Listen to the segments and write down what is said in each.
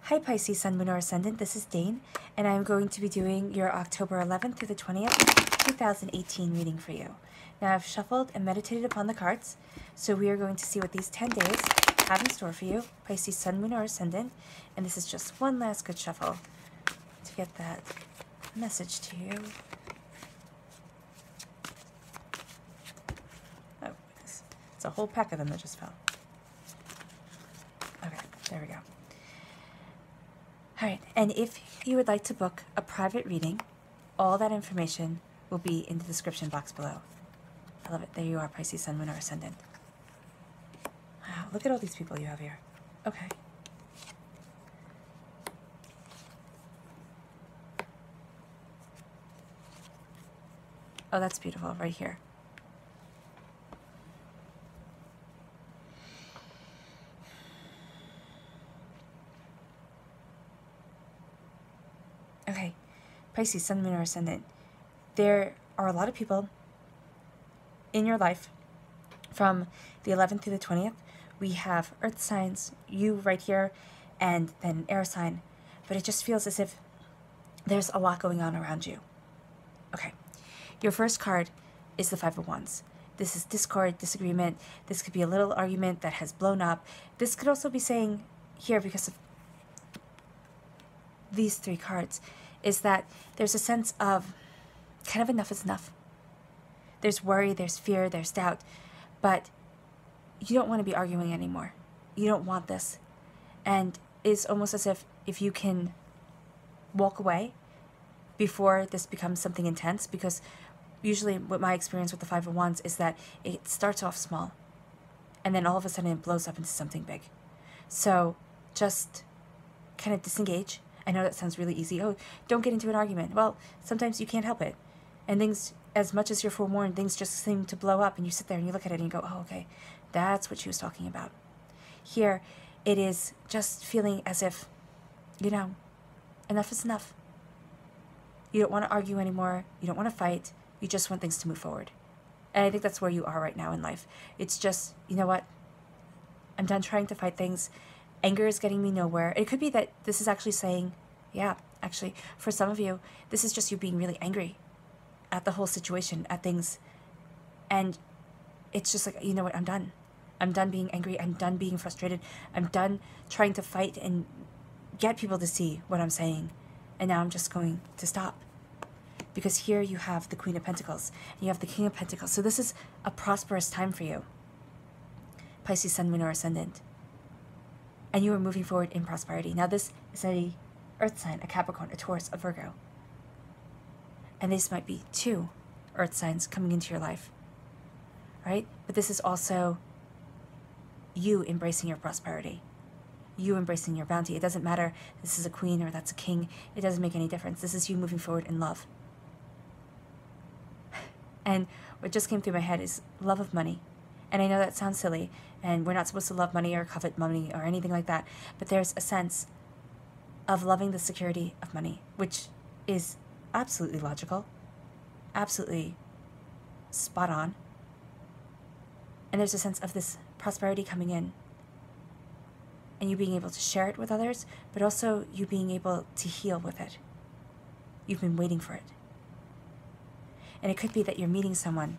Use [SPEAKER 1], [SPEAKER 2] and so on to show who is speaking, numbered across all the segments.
[SPEAKER 1] Hi Pisces, Sun, Moon, or Ascendant. This is Dane, and I'm going to be doing your October 11th through the 20th, 2018 reading for you. Now I've shuffled and meditated upon the cards, so we are going to see what these 10 days have in store for you, Pisces, Sun, Moon, or Ascendant, and this is just one last good shuffle to get that message to you. Oh, goodness. It's a whole pack of them that just fell. Okay, there we go. All right, and if you would like to book a private reading, all that information will be in the description box below. I love it. There you are, Pisces, Sun, Moon, or Ascendant. Wow, look at all these people you have here. Okay. Oh, that's beautiful, right here. Okay, Pisces, Sun, Moon, or Ascendant. There are a lot of people in your life from the 11th to the 20th. We have earth signs, you right here, and then air sign. But it just feels as if there's a lot going on around you. Okay, your first card is the Five of Wands. This is discord, disagreement. This could be a little argument that has blown up. This could also be saying here, because of these three cards, is that there's a sense of kind of enough is enough. There's worry, there's fear, there's doubt, but you don't want to be arguing anymore. You don't want this. And it's almost as if you can walk away before this becomes something intense, because usually what my experience with the Five of Wands is that it starts off small and then all of a sudden it blows up into something big. So just kind of disengage. I know that sounds really easy. Oh, don't get into an argument. Well, sometimes you can't help it. And things, as much as you're forewarned, things just seem to blow up, and you sit there and you look at it and you go, oh, okay, that's what she was talking about. Here, it is just feeling as if, you know, enough is enough. You don't want to argue anymore. You don't want to fight. You just want things to move forward. And I think that's where you are right now in life. It's just, you know what? I'm done trying to fight things. Anger is getting me nowhere. It could be that this is actually saying, yeah, actually, for some of you, this is just you being really angry at the whole situation, at things. And it's just like, you know what, I'm done. I'm done being angry. I'm done being frustrated. I'm done trying to fight and get people to see what I'm saying. And now I'm just going to stop. Because here you have the Queen of Pentacles, and you have the King of Pentacles. So this is a prosperous time for you, Pisces, Sun, Moon, or Ascendant. And you are moving forward in prosperity. Now this is a earth sign, a Capricorn, a Taurus, a Virgo. And this might be two earth signs coming into your life, right? But this is also you embracing your prosperity, you embracing your bounty. It doesn't matter this is a queen or that's a king. It doesn't make any difference. This is you moving forward in love. And what just came through my head is love of money. And I know that sounds silly, and we're not supposed to love money or covet money or anything like that, but there's a sense of loving the security of money, which is absolutely logical, absolutely spot on. And there's a sense of this prosperity coming in, and you being able to share it with others, but also you being able to heal with it. You've been waiting for it. And it could be that you're meeting someone,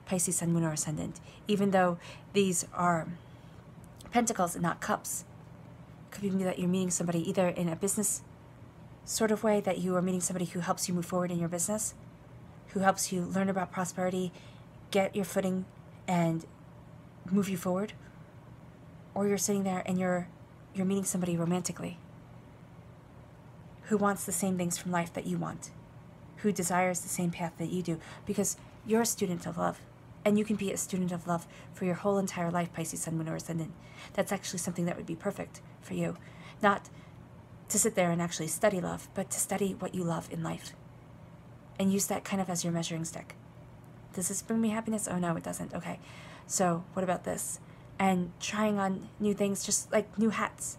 [SPEAKER 1] Pisces, Sun, Moon, or Ascendant, even though these are pentacles and not cups. It could be that you're meeting somebody either in a business sort of way, that you are meeting somebody who helps you move forward in your business, who helps you learn about prosperity, get your footing, and move you forward. Or you're sitting there and you're meeting somebody romantically who wants the same things from life that you want, who desires the same path that you do, because you're a student of love. And you can be a student of love for your whole entire life, Pisces, Sun, Moon, or Ascendant. That's actually something that would be perfect for you. Not to sit there and actually study love, but to study what you love in life. And use that kind of as your measuring stick. Does this bring me happiness? Oh, no, it doesn't. Okay. So what about this? And trying on new things, just like new hats.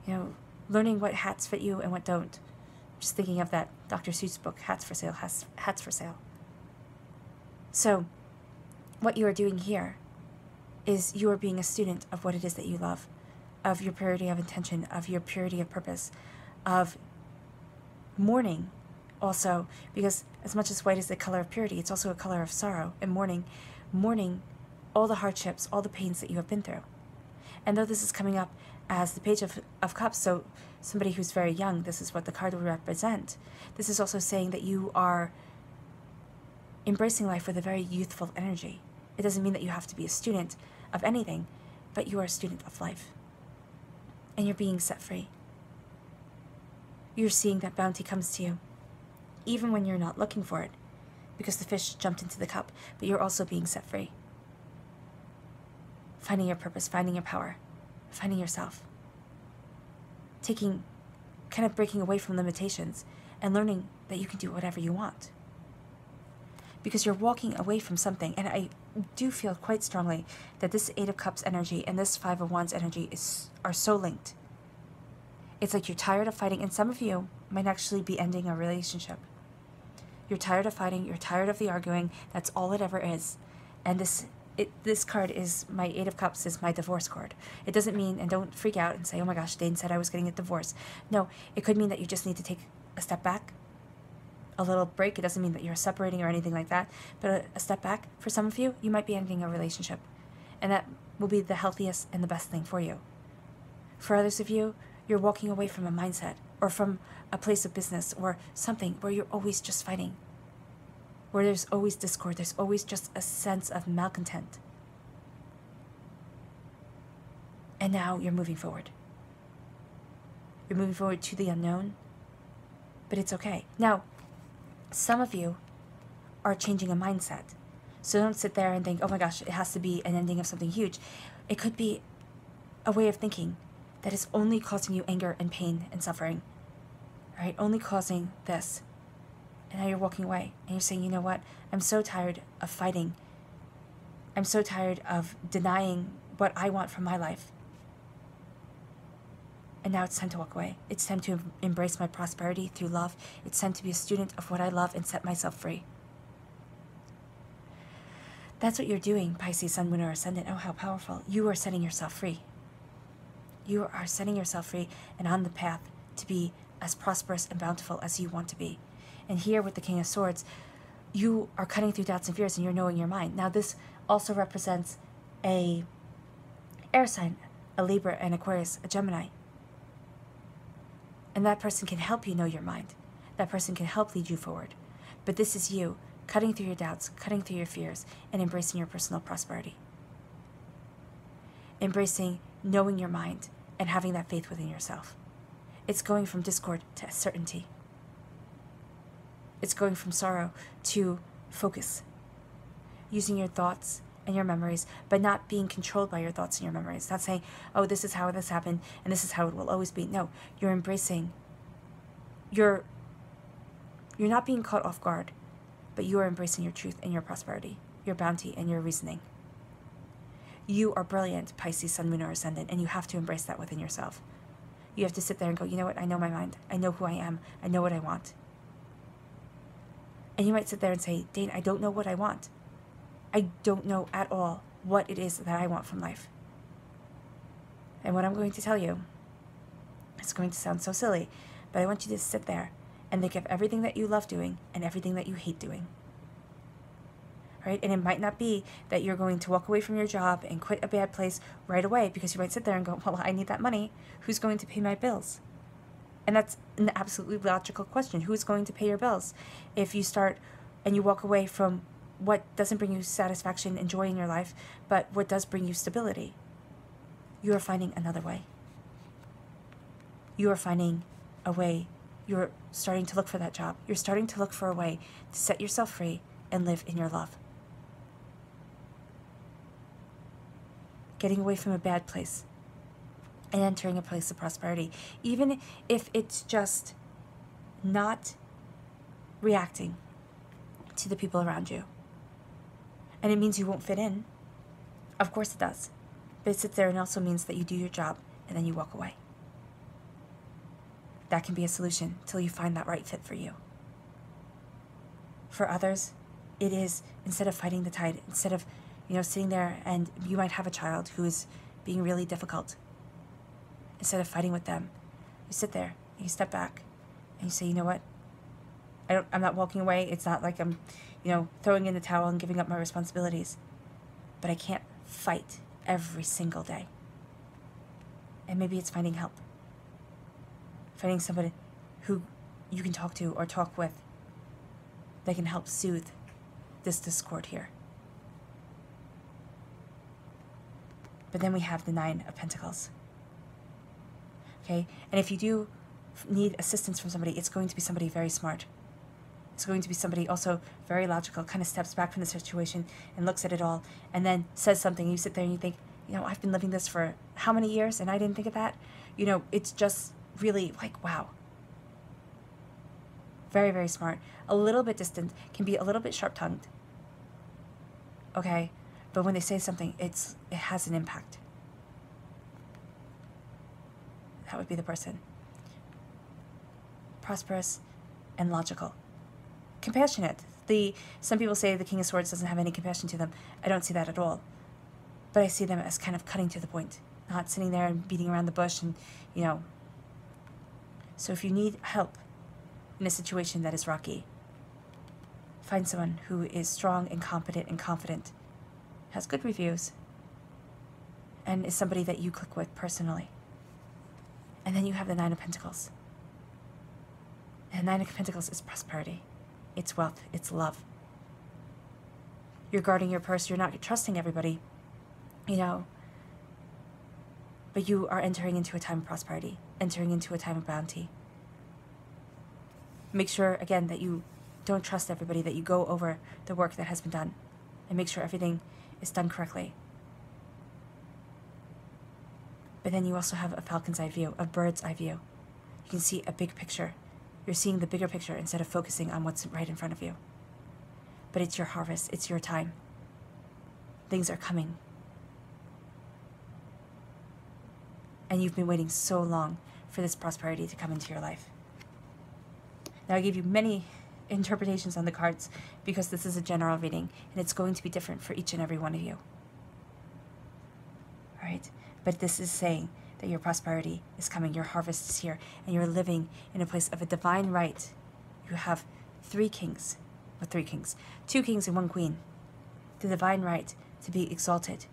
[SPEAKER 1] You know, learning what hats fit you and what don't. Just thinking of that Dr. Seuss book, Hats for Sale, Hats for Sale. So what you are doing here is you are being a student of what it is that you love, of your purity of intention, of your purity of purpose, of mourning also, because as much as white is the color of purity, it's also a color of sorrow and mourning all the hardships, all the pains that you have been through. And though this is coming up as the Page of Cups, so somebody who's very young, this is what the card would represent. This is also saying that you are embracing life with a very youthful energy. It doesn't mean that you have to be a student of anything, but you are a student of life. And you're being set free. You're seeing that bounty comes to you, even when you're not looking for it, because the fish jumped into the cup, but you're also being set free. Finding your purpose, finding your power, finding yourself. Kind of breaking away from limitations and learning that you can do whatever you want. Because you're walking away from something, and I do feel quite strongly that this Eight of Cups energy and this Five of Wands energy are so linked. It's like you're tired of fighting, and some of you might actually be ending a relationship. You're tired of fighting, you're tired of the arguing, that's all it ever is. And this card is, my Eight of Cups is my divorce card. It doesn't mean, and don't freak out and say, oh my gosh, Dane said I was getting a divorce. No, it could mean that you just need to take a step back, a little break. It doesn't mean that you're separating or anything like that, but a step back. For some of you, you might be ending a relationship, and that will be the healthiest and the best thing for you. For others of you, you're walking away from a mindset or from a place of business or something where you're always just fighting, where there's always discord, there's always just a sense of malcontent. And now you're moving forward. You're moving forward to the unknown, but it's okay. Now, some of you are changing a mindset. So don't sit there and think, oh my gosh, it has to be an ending of something huge. It could be a way of thinking that is only causing you anger and pain and suffering, right? Only causing this. And now you're walking away and you're saying, you know what? I'm so tired of fighting. I'm so tired of denying what I want from my life. And now it's time to walk away. It's time to embrace my prosperity through love. It's time to be a student of what I love and set myself free. That's what you're doing, Pisces, Sun, Moon, or Ascendant. Oh, how powerful. You are setting yourself free. You are setting yourself free and on the path to be as prosperous and bountiful as you want to be. And here with the King of Swords, you are cutting through doubts and fears and you're knowing your mind. Now this also represents a air sign, a Libra, an Aquarius, a Gemini. And that person can help you know your mind. That person can help lead you forward. But this is you cutting through your doubts, cutting through your fears, and embracing your personal prosperity. Embracing knowing your mind and having that faith within yourself. It's going from discord to certainty. It's going from sorrow to focus. Using your thoughts and your memories, but not being controlled by your thoughts and your memories. Not saying, oh, this is how this happened, and this is how it will always be. No, you're embracing. You're not being caught off guard, but you are embracing your truth and your prosperity, your bounty and your reasoning. You are brilliant, Pisces, Sun, Moon, or Ascendant, and you have to embrace that within yourself. You have to sit there and go, you know what, I know my mind. I know who I am. I know what I want. And you might sit there and say, Dane, I don't know what I want. I don't know at all what it is that I want from life. And what I'm going to tell you, it's going to sound so silly, but I want you to sit there and think of everything that you love doing and everything that you hate doing. Right? And it might not be that you're going to walk away from your job and quit a bad place right away, because you might sit there and go, well, I need that money. Who's going to pay my bills? And that's an absolutely logical question. Who's going to pay your bills? If you start and you walk away from what doesn't bring you satisfaction and joy in your life, but what does bring you stability, you are finding another way. You are finding a way. You're starting to look for that job. You're starting to look for a way to set yourself free and live in your love. Getting away from a bad place and entering a place of prosperity, even if it's just not reacting to the people around you. And it means you won't fit in. Of course it does. But it sits there and also means that you do your job and then you walk away. That can be a solution till you find that right fit for you. For others, it is, instead of fighting the tide, instead of, sitting there, and you might have a child who is being really difficult. instead of fighting with them, you sit there and you step back and you say, you know what? I'm not walking away. It's not like I'm, throwing in the towel and giving up my responsibilities. But I can't fight every single day. And maybe it's finding help. Finding somebody who you can talk to or talk with that can help soothe this discord here. But then we have the Nine of Pentacles. Okay? And if you do need assistance from somebody, it's going to be somebody very smart. It's going to be somebody also very logical, kind of steps back from the situation and looks at it all and then says something. You sit there and you think, I've been living this for how many years and I didn't think of that? It's just really like, wow. Very, very smart. A little bit distant, can be a little bit sharp-tongued. Okay? But when they say something, it has an impact. That would be the person. Prosperous and logical. Compassionate. Some people say the King of Swords doesn't have any compassion to them. I don't see that at all. But I see them as kind of cutting to the point, not sitting there and beating around the bush and, So if you need help in a situation that is rocky, find someone who is strong and competent and confident, has good reviews, and is somebody that you click with personally. And then you have the Nine of Pentacles. And Nine of Pentacles is prosperity. It's wealth. It's love. You're guarding your purse. You're not trusting everybody, but you are entering into a time of prosperity, entering into a time of bounty. Make sure, again, that you don't trust everybody, that you go over the work that has been done and make sure everything is done correctly. But then you also have a falcon's eye view, a bird's eye view. You can see a big picture. You're seeing the bigger picture instead of focusing on what's right in front of you. But it's your harvest. It's your time. Things are coming. And you've been waiting so long for this prosperity to come into your life. Now, I gave you many interpretations on the cards because this is a general reading, and it's going to be different for each and every one of you. All right? But this is saying that your prosperity is coming, your harvest is here, and you're living in a place of a divine right. You have two kings and one queen. The divine right to be exalted,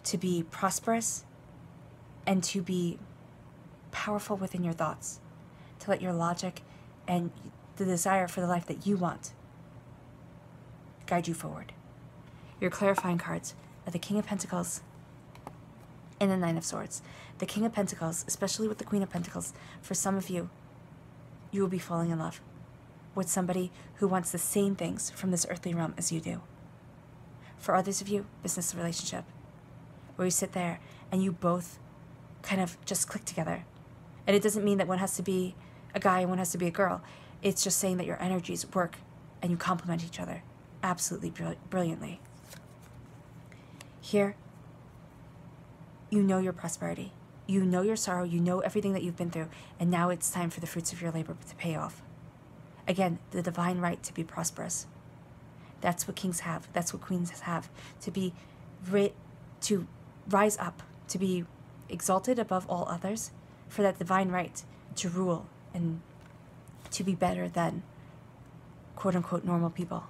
[SPEAKER 1] to be prosperous, and to be powerful within your thoughts, to let your logic and the desire for the life that you want guide you forward. Your clarifying cards are the King of Pentacles and the Nine of Swords. The King of Pentacles, especially with the Queen of Pentacles, for some of you, you will be falling in love with somebody who wants the same things from this earthly realm as you do. For others of you, business relationship, where you sit there and you both kind of just click together. And it doesn't mean that one has to be a guy and one has to be a girl. It's just saying that your energies work and you complement each other absolutely brilliantly. Here, you know your prosperity. You know your sorrow. You know everything that you've been through. And now it's time for the fruits of your labor to pay off. Again, the divine right to be prosperous. That's what kings have. That's what queens have. To rise up, to be exalted above all others, for that divine right to rule and to be better than quote-unquote normal people.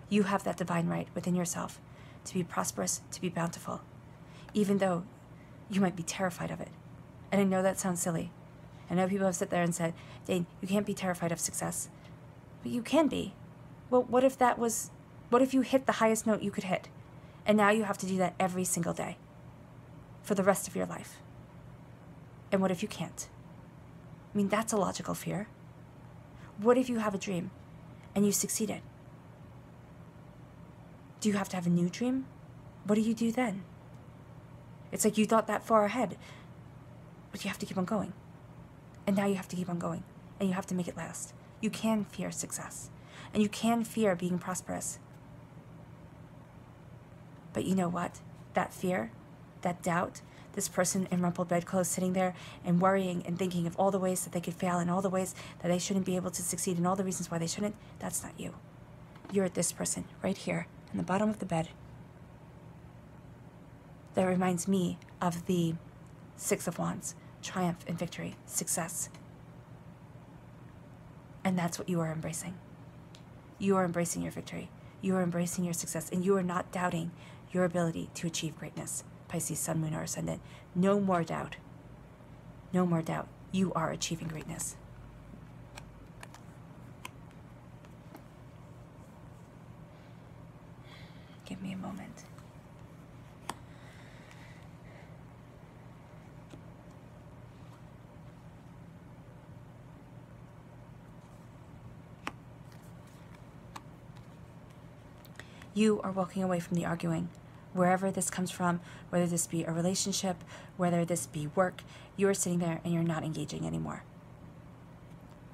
[SPEAKER 1] You have that divine right within yourself to be prosperous, to be bountiful, even though you might be terrified of it. And I know that sounds silly. I know people have sat there and said, Dane, you can't be terrified of success. But you can be. Well, what if you hit the highest note you could hit? And now you have to do that every single day for the rest of your life. And what if you can't? I mean, that's a logical fear. What if you have a dream and you succeeded? Do you have to have a new dream? What do you do then? It's like you thought that far ahead, but you have to keep on going. And now you have to keep on going, and you have to make it last. You can fear success, and you can fear being prosperous. But you know what? That fear, that doubt, this person in rumpled bedclothes sitting there and worrying and thinking of all the ways that they could fail and all the ways that they shouldn't be able to succeed and all the reasons why they shouldn't, that's not you. You're this person right here in the bottom of the bed that reminds me of the Six of Wands, triumph and victory, success. And that's what you are embracing. You are embracing your victory. You are embracing your success, and you are not doubting your ability to achieve greatness. Pisces, Sun, Moon, or Ascendant. No more doubt. No more doubt. You are achieving greatness. Give me a moment. You are walking away from the arguing. Wherever this comes from, whether this be a relationship, whether this be work, you are sitting there and you're not engaging anymore.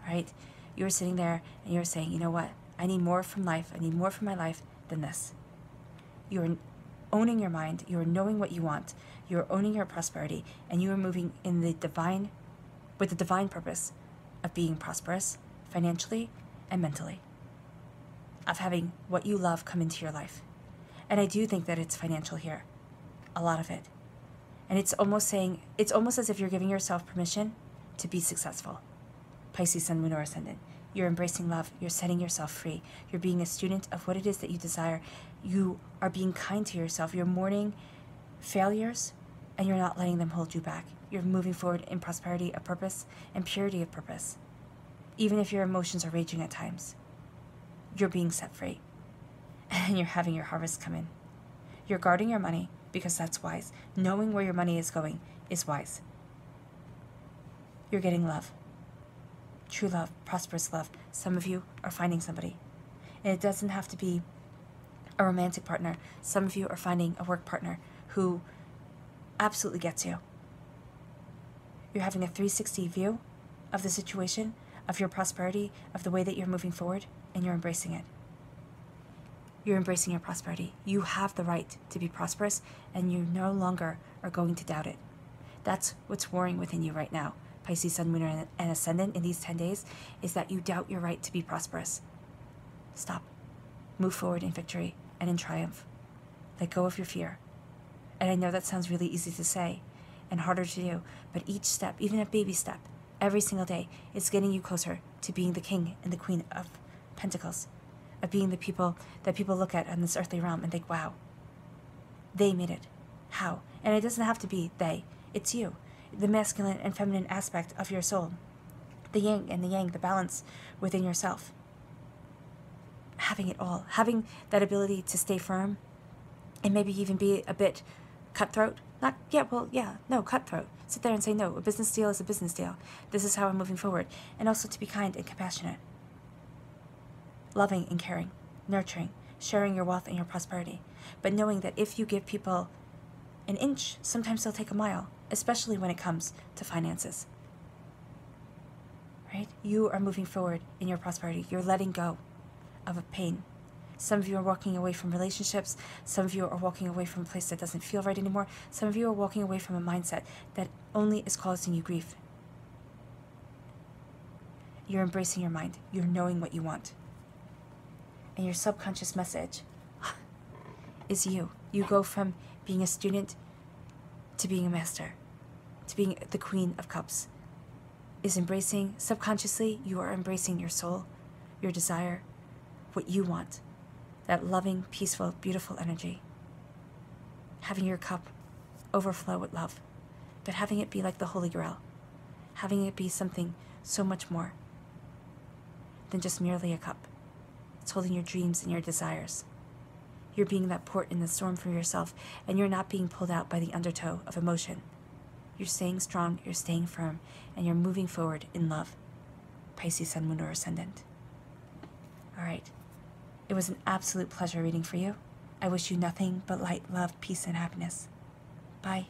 [SPEAKER 1] Right? You're sitting there and you're saying, you know what? I need more from life. I need more from my life than this. You are owning your mind. You are knowing what you want. You are owning your prosperity, and you are moving in the divine, with the divine purpose of being prosperous financially and mentally, of having what you love come into your life. And I do think that it's financial here, a lot of it. And it's almost as if you're giving yourself permission to be successful. Pisces, Sun, Moon, or Ascendant. You're embracing love. You're setting yourself free. You're being a student of what it is that you desire. You are being kind to yourself. You're mourning failures, and you're not letting them hold you back. You're moving forward in prosperity of purpose and purity of purpose. Even if your emotions are raging at times, you're being set free. And you're having your harvest come in. You're guarding your money because that's wise. Knowing where your money is going is wise. You're getting love. True love, prosperous love. Some of you are finding somebody. And it doesn't have to be a romantic partner. Some of you are finding a work partner who absolutely gets you. You're having a 360 view of the situation, of your prosperity, of the way that you're moving forward, and you're embracing it. You're embracing your prosperity. You have the right to be prosperous, and you no longer are going to doubt it. That's what's warring within you right now. Pisces, Sun, Moon, and Ascendant in these 10 days is that you doubt your right to be prosperous. Stop. Move forward in victory and in triumph. Let go of your fear. And I know that sounds really easy to say and harder to do, but each step, even a baby step, every single day, is getting you closer to being the king and the queen of Pentacles, of being the people that people look at in this earthly realm and think, wow, they made it. How? And it doesn't have to be they. It's you. The masculine and feminine aspect of your soul. The yin and the yang, the balance within yourself. Having it all. Having that ability to stay firm and maybe even be a bit cutthroat. Cutthroat. Sit there and say, no, a business deal is a business deal. This is how I'm moving forward. And also to be kind and compassionate. Loving and caring. Nurturing. Sharing your wealth and your prosperity. But knowing that if you give people an inch, sometimes they'll take a mile. Especially when it comes to finances. Right? You are moving forward in your prosperity. You're letting go of a pain. Some of you are walking away from relationships. Some of you are walking away from a place that doesn't feel right anymore. Some of you are walking away from a mindset that only is causing you grief. You're embracing your mind. You're knowing what you want. And your subconscious message is you. You go from being a student to being a master, to being the Queen of Cups, is embracing, subconsciously, you are embracing your soul, your desire, what you want, that loving, peaceful, beautiful energy. Having your cup overflow with love, but having it be like the Holy Grail, having it be something so much more than just merely a cup. It's holding your dreams and your desires. You're being that port in the storm for yourself, and you're not being pulled out by the undertow of emotion. You're staying strong, you're staying firm, and you're moving forward in love. Pisces, Sun, Moon, or Ascendant. All right. It was an absolute pleasure reading for you. I wish you nothing but light, love, peace, and happiness. Bye.